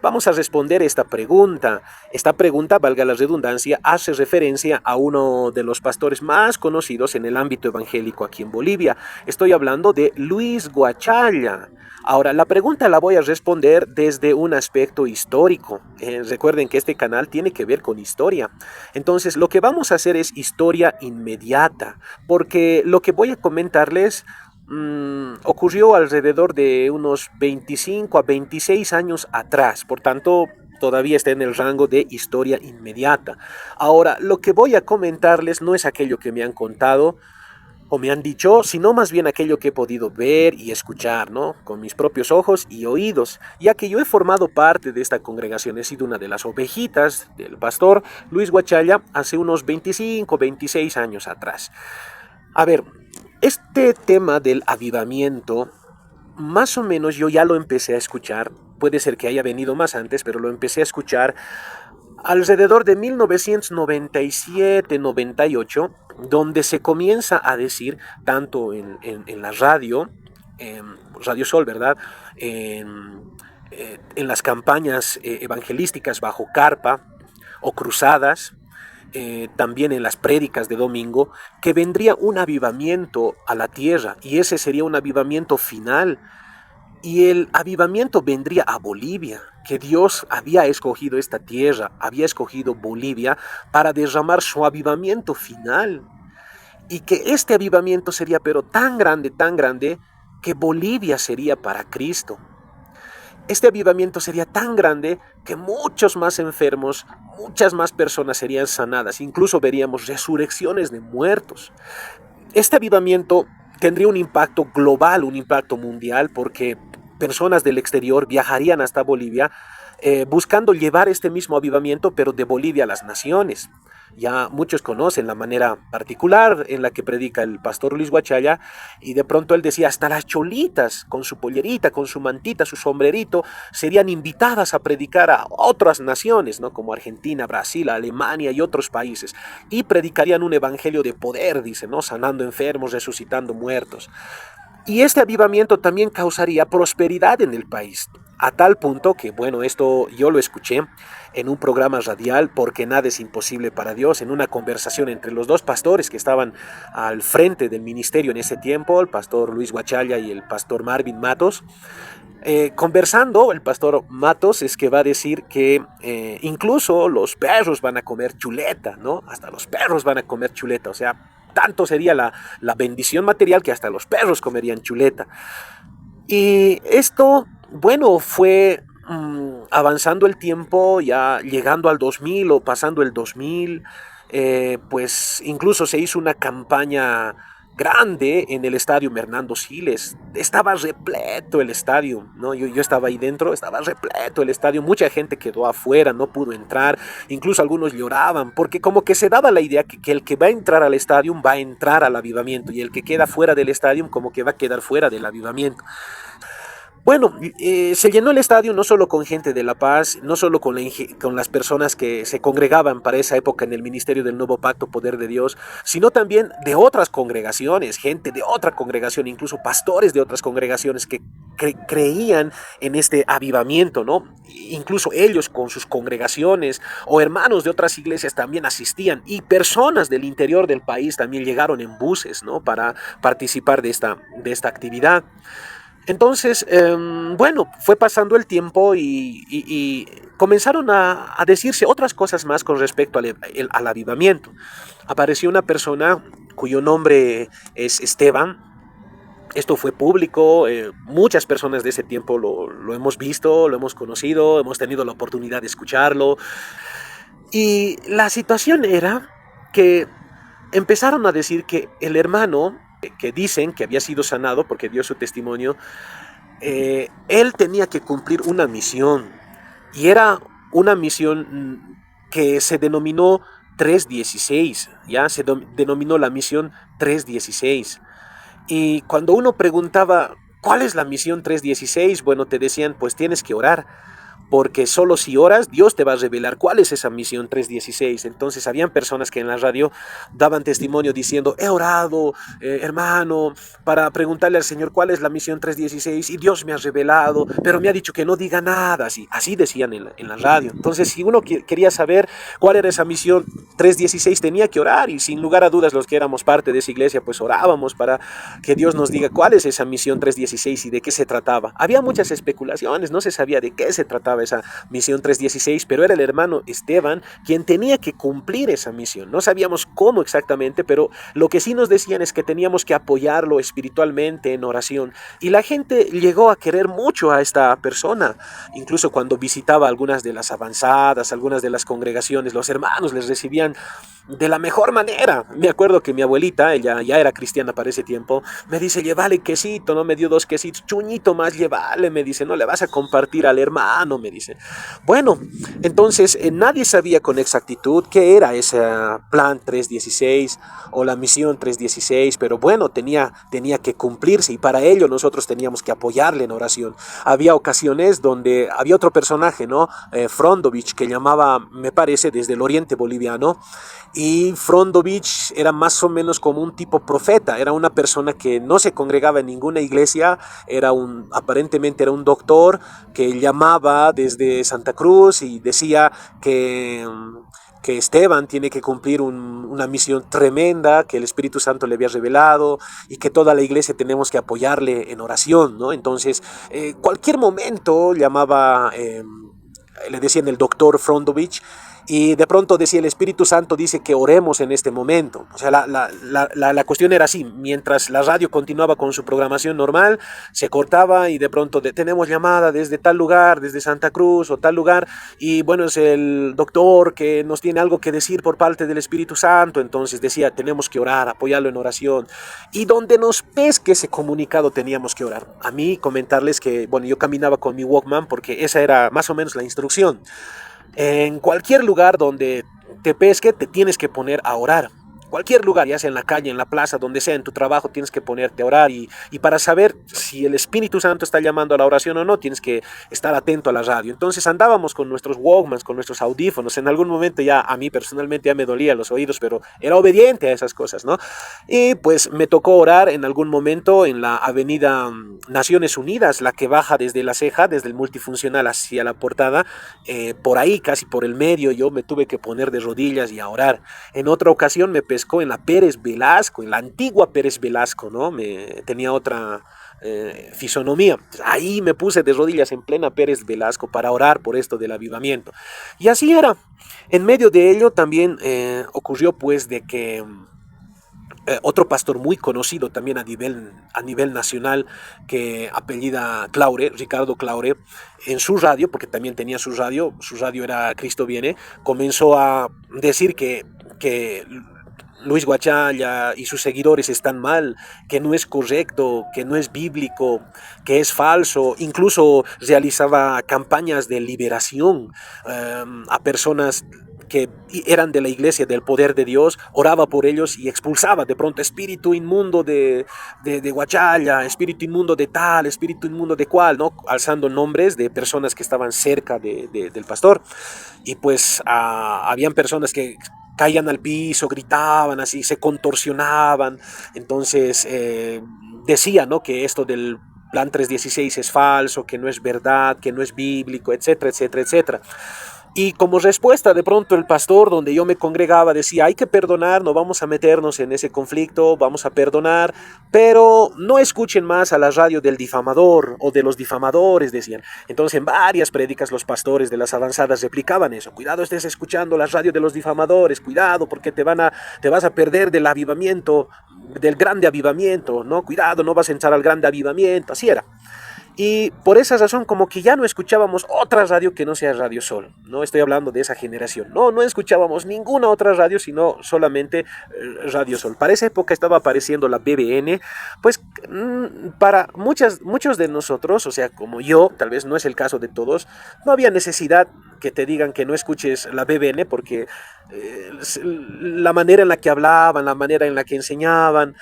Vamos a responder esta pregunta. Esta pregunta, valga la redundancia, hace referencia a uno de los pastores más conocidos en el ámbito evangélico aquí en Bolivia. Estoy hablando de Luis Guachalla. Ahora, la pregunta la voy a responder desde un aspecto histórico. Recuerden que este canal tiene que ver con historia. Entonces, lo que vamos a hacer es historia inmediata, porque lo que voy a comentarles ocurrió alrededor de unos 25 a 26 años atrás. Por tanto, todavía está en el rango de historia inmediata. Ahora, lo que voy a comentarles no es aquello que me han contado o me han dicho, sino más bien aquello que he podido ver y escuchar, ¿no? Con mis propios ojos y oídos, ya que yo he formado parte de esta congregación, he sido una de las ovejitas del pastor Luis Guachalla hace unos 25, 26 años atrás. A ver, este tema del avivamiento, más o menos yo ya lo empecé a escuchar, puede ser que haya venido más antes, pero lo empecé a escuchar alrededor de 1997-98, donde se comienza a decir, tanto en la radio, Radio Sol, ¿verdad? En las campañas evangelísticas bajo carpa o cruzadas, también en las prédicas de domingo, que vendría un avivamiento a la tierra, y ese sería un avivamiento final. Y el avivamiento vendría a Bolivia, que Dios había escogido esta tierra, había escogido Bolivia para derramar su avivamiento final. Y que este avivamiento sería pero tan grande, que Bolivia sería para Cristo. Este avivamiento sería tan grande que muchos más enfermos, muchas más personas serían sanadas, incluso veríamos resurrecciones de muertos. Este avivamiento tendría un impacto global, un impacto mundial, porque personas del exterior viajarían hasta Bolivia buscando llevar este mismo avivamiento, pero de Bolivia a las naciones. Ya muchos conocen la manera particular en la que predica el pastor Luis Guachalla, y de pronto él decía, hasta las cholitas, con su pollerita, con su mantita, su sombrerito, serían invitadas a predicar a otras naciones, ¿no? Como Argentina, Brasil, Alemania y otros países, y predicarían un evangelio de poder, dice, ¿no? Sanando enfermos, resucitando muertos. Y este avivamiento también causaría prosperidad en el país, a tal punto que, bueno, esto yo lo escuché en un programa radial, porque nada es imposible para Dios, en una conversación entre los dos pastores que estaban al frente del ministerio en ese tiempo, el pastor Luis Guachalla y el pastor Marvin Matos. Conversando, el pastor Matos es que va a decir que incluso los perros van a comer chuleta, ¿no? Hasta los perros van a comer chuleta, o sea, tanto sería la bendición material que hasta los perros comerían chuleta. Y esto, bueno, fue avanzando el tiempo, ya llegando al 2000 o pasando el 2000, pues incluso se hizo una campaña grande en el estadio Hernando Siles. Estaba repleto el estadio, ¿no? Yo estaba ahí dentro, estaba repleto el estadio, mucha gente quedó afuera, no pudo entrar, incluso algunos lloraban, porque como que se daba la idea que el que va a entrar al estadio va a entrar al avivamiento, y el que queda fuera del estadio como que va a quedar fuera del avivamiento. Bueno, se llenó el estadio no solo con gente de La Paz, no solo con las personas que se congregaban para esa época en el Ministerio del Nuevo Pacto Poder de Dios, sino también de otras congregaciones, gente de otra congregación, incluso pastores de otras congregaciones que creían en este avivamiento, ¿no? Incluso ellos con sus congregaciones o hermanos de otras iglesias también asistían, y personas del interior del país también llegaron en buses, ¿no? Para participar de esta actividad. Entonces, bueno, fue pasando el tiempo y comenzaron a decirse otras cosas más con respecto al avivamiento. Apareció una persona cuyo nombre es Esteban. Esto fue público, muchas personas de ese tiempo lo hemos visto, lo hemos conocido, hemos tenido la oportunidad de escucharlo. Y la situación era que empezaron a decir que el hermano, que dicen que había sido sanado porque dio su testimonio, él tenía que cumplir una misión, y era una misión que se denominó 316, ya se denominó la misión 316. Y cuando uno preguntaba, ¿cuál es la misión 316? Bueno, te decían, pues tienes que orar. porque solo si oras, Dios te va a revelar cuál es esa misión 316. Entonces habían personas que en la radio daban testimonio diciendo, he orado, hermano, para preguntarle al Señor cuál es la misión 316 y Dios me ha revelado, pero me ha dicho que no diga nada, así decían en la radio. Entonces, si uno quería saber cuál era esa misión 316, tenía que orar, y sin lugar a dudas los que éramos parte de esa iglesia, pues orábamos para que Dios nos diga cuál es esa misión 316 y de qué se trataba. Había muchas especulaciones, no se sabía de qué se trataba esa misión 316, pero era el hermano Esteban quien tenía que cumplir esa misión. No sabíamos cómo exactamente, pero lo que sí nos decían es que teníamos que apoyarlo espiritualmente en oración, y la gente llegó a querer mucho a esta persona. Incluso cuando visitaba algunas de las avanzadas, algunas de las congregaciones, los hermanos les recibían de la mejor manera. Me acuerdo que mi abuelita, ella ya era cristiana para ese tiempo, me dice, llévale quesito, ¿no? Me dio 2 quesitos, chuñito más, llévale, me dice, no le vas a compartir al hermano, me dice. Bueno, entonces nadie sabía con exactitud qué era ese plan 316 o la misión 316, pero bueno, tenía que cumplirse, y para ello nosotros teníamos que apoyarle en oración. Había ocasiones donde había otro personaje, ¿no? Frondovich, que llamaba, me parece, desde el oriente boliviano, y Frondovich era más o menos como un tipo profeta, era una persona que no se congregaba en ninguna iglesia, aparentemente era un doctor que llamaba desde Santa Cruz y decía que Esteban tiene que cumplir una misión tremenda que el Espíritu Santo le había revelado, y que toda la iglesia tenemos que apoyarle en oración, ¿no? Entonces, cualquier momento llamaba, le decían el doctor Frondovich, y de pronto decía, el Espíritu Santo dice que oremos en este momento. O sea, la cuestión era así: mientras la radio continuaba con su programación normal, se cortaba y de pronto tenemos llamada desde tal lugar, desde Santa Cruz o tal lugar, y bueno, es el doctor que nos tiene algo que decir por parte del Espíritu Santo. Entonces decía, tenemos que orar, apoyarlo en oración, y donde nos pesque ese comunicado teníamos que orar. A mí comentarles que, bueno, yo caminaba con mi Walkman porque esa era más o menos la instrucción. En cualquier lugar donde te pesque, te tienes que poner a orar. Cualquier lugar, ya sea en la calle, en la plaza, donde sea, en tu trabajo, tienes que ponerte a orar, y para saber si el Espíritu Santo está llamando a la oración o no, tienes que estar atento a la radio. Entonces andábamos con nuestros Walkmans, con nuestros audífonos. En algún momento ya a mí personalmente ya me dolían los oídos, pero era obediente a esas cosas, ¿no? Y pues me tocó orar en algún momento en la avenida Naciones Unidas, la que baja desde La Ceja, desde el multifuncional hacia la Portada. Por ahí, casi por el medio, yo me tuve que poner de rodillas y a orar. En otra ocasión me pescó en la Pérez Velasco, en la antigua Pérez Velasco, ¿no? Tenía otra fisonomía. Ahí me puse de rodillas en plena Pérez Velasco para orar por esto del avivamiento. Y así era. En medio de ello también ocurrió pues de que otro pastor muy conocido también a nivel nacional, que apellida Claure, Ricardo Claure, en su radio, porque también tenía su radio era Cristo Viene, comenzó a decir que Luis Guachalla y sus seguidores están mal, que no es correcto, que no es bíblico, que es falso. Incluso realizaba campañas de liberación a personas que eran de la iglesia, del poder de Dios, oraba por ellos y expulsaba de pronto espíritu inmundo de Guachalla, espíritu inmundo de tal, espíritu inmundo de cual, ¿no? Alzando nombres de personas que estaban cerca del pastor. Y pues habían personas que caían al piso, gritaban así, se contorsionaban. Entonces decía, ¿no?, que esto del plan 316 es falso, que no es verdad, que no es bíblico, etcétera, etcétera, etcétera. Y como respuesta, de pronto el pastor donde yo me congregaba decía, hay que perdonar, no vamos a meternos en ese conflicto, vamos a perdonar, pero no escuchen más a la radio del difamador o de los difamadores, decían. Entonces en varias prédicas los pastores de las avanzadas replicaban eso: cuidado, estés escuchando la radio de los difamadores, cuidado porque te vas a perder del avivamiento, del grande avivamiento, ¿no? Cuidado, no vas a entrar al grande avivamiento. Así era. Y por esa razón como que ya no escuchábamos otra radio que no sea Radio Sol. No estoy hablando de esa generación. No escuchábamos ninguna otra radio sino solamente Radio Sol. Para esa época estaba apareciendo la BBN. Pues para muchos de nosotros, o sea, como yo, tal vez no es el caso de todos, no había necesidad que te digan que no escuches la BBN porque la manera en la que hablaban, la manera en la que enseñaban,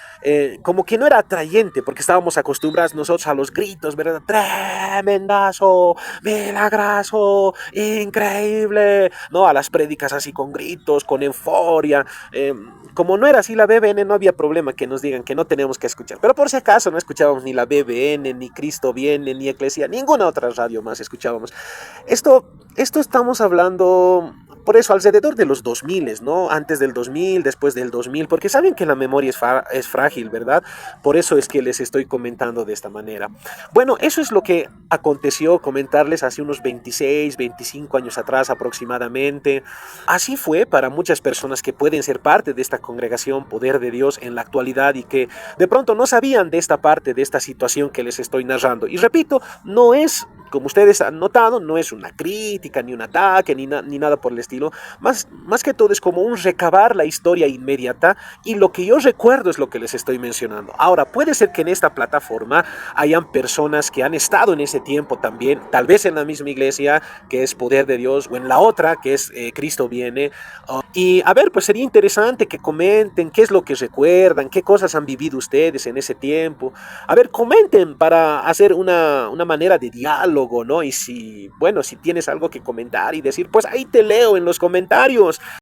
como que no era atrayente, porque estábamos acostumbrados nosotros a los gritos, ¿verdad? Tremendazo, milagroso, increíble, ¿no? A las prédicas así con gritos, con euforia. Como no era así la BBN, no había problema que nos digan que no tenemos que escuchar. Pero por si acaso no escuchábamos ni la BBN, ni Cristo Viene, ni Eclesia, ninguna otra radio más escuchábamos. Esto estamos hablando, por eso, alrededor de los 2000, ¿no? Antes del 2000, después del 2000, porque saben que la memoria es frágil, ¿verdad? Por eso es que les estoy comentando de esta manera. Bueno, eso es lo que aconteció, comentarles hace unos 26, 25 años atrás aproximadamente. Así fue para muchas personas que pueden ser parte de esta congregación Poder de Dios en la actualidad y que de pronto no sabían de esta parte, de esta situación que les estoy narrando. Y repito, no es, como ustedes han notado, no es una crítica, ni un ataque, ni nada por el estilo. Más que todo es como un recabar la historia inmediata y lo que yo recuerdo es lo que les estoy mencionando. Ahora, puede ser que en esta plataforma hayan personas que han estado en ese tiempo también, tal vez en la misma iglesia que es Poder de Dios o en la otra que es Cristo Viene. Y a ver, pues sería interesante que comenten qué es lo que recuerdan, qué cosas han vivido ustedes en ese tiempo. A ver, comenten para hacer una manera de diálogo, ¿no? Y si, bueno, si tienes algo que comentar y decir, pues ahí te leo en los comentarios.